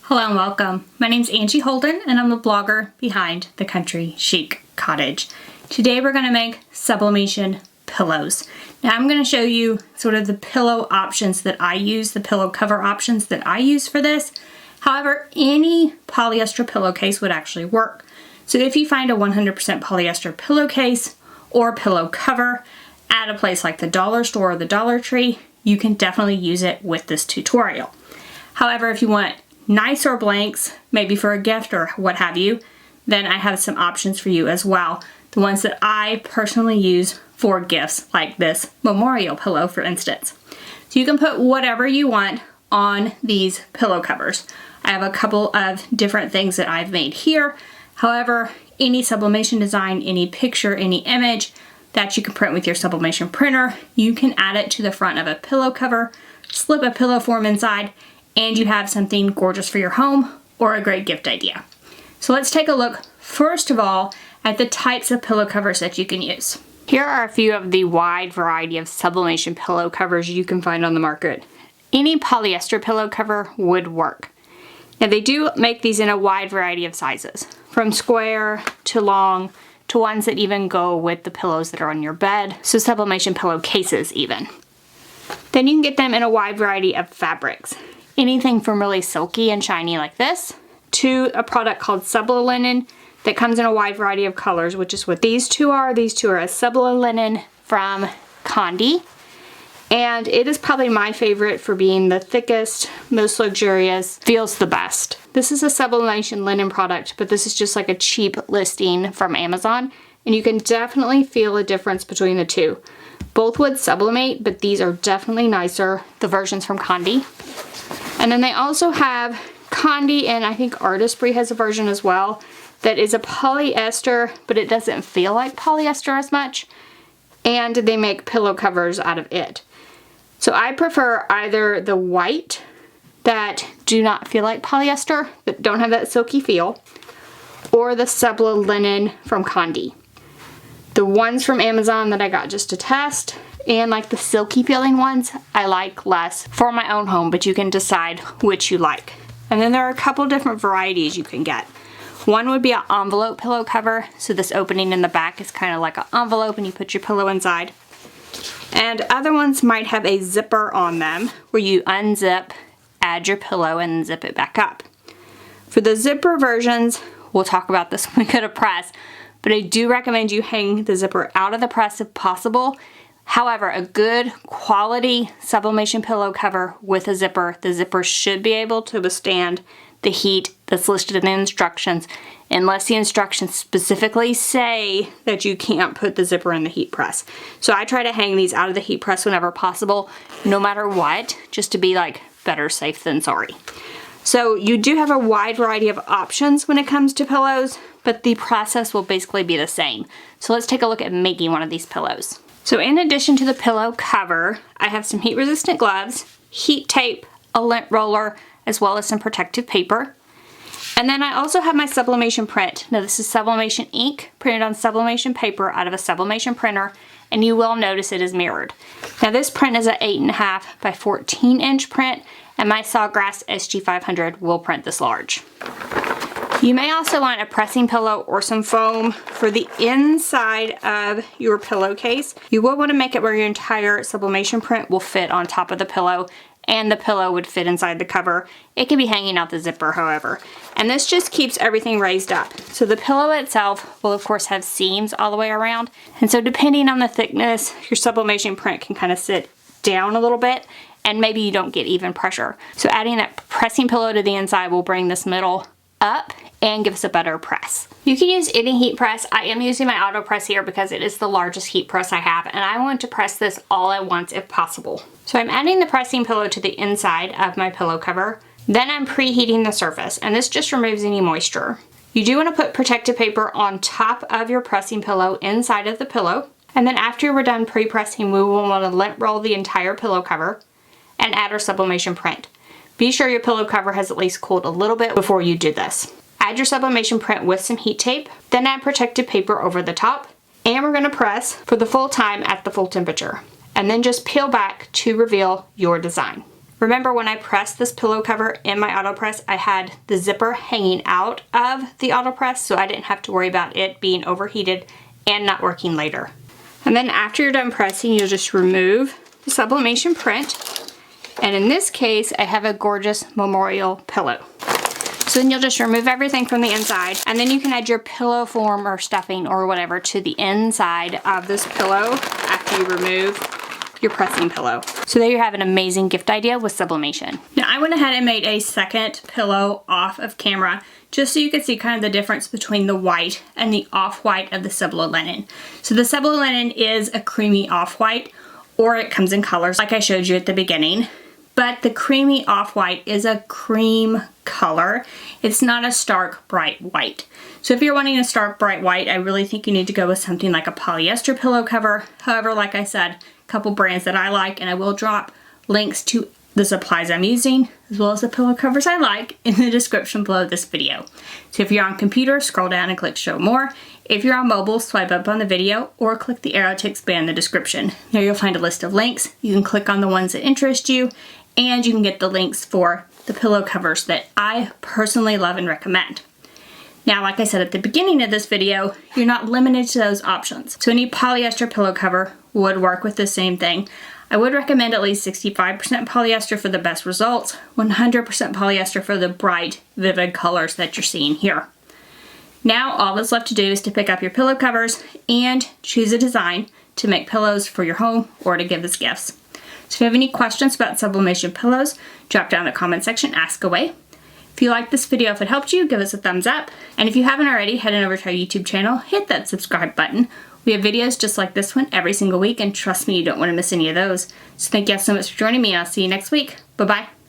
Hello and welcome. My name's Angie Holden and I'm the blogger behind The Country Chic Cottage. Today we're going to make sublimation pillows. Now I'm going to show you sort of the pillow options that I use, the pillow cover options that I use for this. However, any polyester pillowcase would actually work. So if you find a 100% polyester pillowcase or pillow cover at a place like the dollar store or the Dollar Tree, you can definitely use it with this tutorial. However, if you want nicer blanks, maybe for a gift or what have you, then I have some options for you as well. The ones that I personally use for gifts, like this memorial pillow, for instance. So you can put whatever you want on these pillow covers. I have a couple of different things that I've made here. However, any sublimation design, any picture, any image that you can print with your sublimation printer, you can add it to the front of a pillow cover, slip a pillow form inside, and you have something gorgeous for your home or a great gift idea. So let's take a look, first of all, at the types of pillow covers that you can use. Here are a few of the wide variety of sublimation pillow covers you can find on the market. Any polyester pillow cover would work. Now they do make these in a wide variety of sizes, from square to long to ones that even go with the pillows that are on your bed, so sublimation pillow cases even. Then you can get them in a wide variety of fabrics. Anything from really silky and shiny like this to a product called Sublimation that comes in a wide variety of colors, which is what these two are. These two are a Sublimation from Condi, and it is probably my favorite for being the thickest, most luxurious, feels the best. This is a sublimation linen product, but this is just like a cheap listing from Amazon, and you can definitely feel a difference between the two. Both would sublimate, but these are definitely nicer, the versions from Condi. And then they also have Condi, and I think Artistry has a version as well, that is a polyester, but it doesn't feel like polyester as much. And they make pillow covers out of it. So I prefer either the white that do not feel like polyester, that don't have that silky feel, or the Sublimation from Condi. The ones from Amazon that I got just to test, and like the silky feeling ones, I like less for my own home, but you can decide which you like. And then there are a couple different varieties you can get. One would be an envelope pillow cover, so this opening in the back is kind of like an envelope and you put your pillow inside. And other ones might have a zipper on them where you unzip, add your pillow, and zip it back up. For the zipper versions, we'll talk about this when we go to press, but I do recommend you hang the zipper out of the press if possible. However, a good quality sublimation pillow cover with a zipper, the zipper should be able to withstand the heat that's listed in the instructions, unless the instructions specifically say that you can't put the zipper in the heat press. So I try to hang these out of the heat press whenever possible, no matter what, just to be like better safe than sorry. So you do have a wide variety of options when it comes to pillows, but the process will basically be the same. So let's take a look at making one of these pillows. So in addition to the pillow cover, I have some heat resistant gloves, heat tape, a lint roller, as well as some protective paper. And then I also have my sublimation print. Now this is Sublimation ink printed on sublimation paper out of a sublimation printer, and you will notice it is mirrored. Now this print is an 8.5 by 14 inch print, and my Sawgrass SG500 will print this large. You may also want a pressing pillow or some foam for the inside of your pillowcase. You will want to make it where your entire sublimation print will fit on top of the pillow, and the pillow would fit inside the cover. It can be hanging out the zipper, however. And this just keeps everything raised up. So the pillow itself will of course have seams all the way around, and so depending on the thickness, your sublimation print can kind of sit down a little bit, and maybe you don't get even pressure. So adding that pressing pillow to the inside will bring this middle up and give us a better press. You can use any heat press. I am using my auto press here because it is the largest heat press I have, and I want to press this all at once if possible. So I'm adding the pressing pillow to the inside of my pillow cover. Then I'm preheating the surface, and this just removes any moisture. You do want to put protective paper on top of your pressing pillow inside of the pillow, and then after we're done pre-pressing, we will want to lint roll the entire pillow cover and add our sublimation print. Be sure your pillow cover has at least cooled a little bit before you do this. Add your sublimation print with some heat tape, then add protective paper over the top, and we're going to press for the full time at the full temperature, and then just peel back to reveal your design. Remember when I pressed this pillow cover in my AutoPress, I had the zipper hanging out of the AutoPress, so I didn't have to worry about it being overheated and not working later. And then after you're done pressing, you'll just remove the sublimation print. And in this case, I have a gorgeous memorial pillow. So then you'll just remove everything from the inside, and then you can add your pillow form or stuffing or whatever to the inside of this pillow after you remove your pressing pillow. So there you have an amazing gift idea with sublimation. Now I went ahead and made a second pillow off of camera just so you could see kind of the difference between the white and the off-white of the Sublimation. So the Sublimation is a creamy off-white, or it comes in colors like I showed you at the beginning. But the creamy off-white is a cream color. It's not a stark bright white. So if you're wanting a stark bright white, I really think you need to go with something like a polyester pillow cover. However, like I said, a couple brands that I like, and I will drop links to the supplies I'm using as well as the pillow covers I like in the description below this video. So if you're on computer, scroll down and click show more. If you're on mobile, swipe up on the video or click the arrow to expand the description. There you'll find a list of links. You can click on the ones that interest you, and you can get the links for the pillow covers that I personally love and recommend. Now, like I said at the beginning of this video, you're not limited to those options. So any polyester pillow cover would work with the same thing. I would recommend at least 65% polyester for the best results, 100% polyester for the bright, vivid colors that you're seeing here. Now, all that's left to do is to pick up your pillow covers and choose a design to make pillows for your home or to give as gifts. So if you have any questions about sublimation pillows, drop down in the comment section, ask away. If you liked this video, if it helped you, give us a thumbs up. And if you haven't already, head on over to our YouTube channel, hit that subscribe button. We have videos just like this one every single week, and trust me, you don't want to miss any of those. So thank you all so much for joining me, and I'll see you next week. Bye-bye.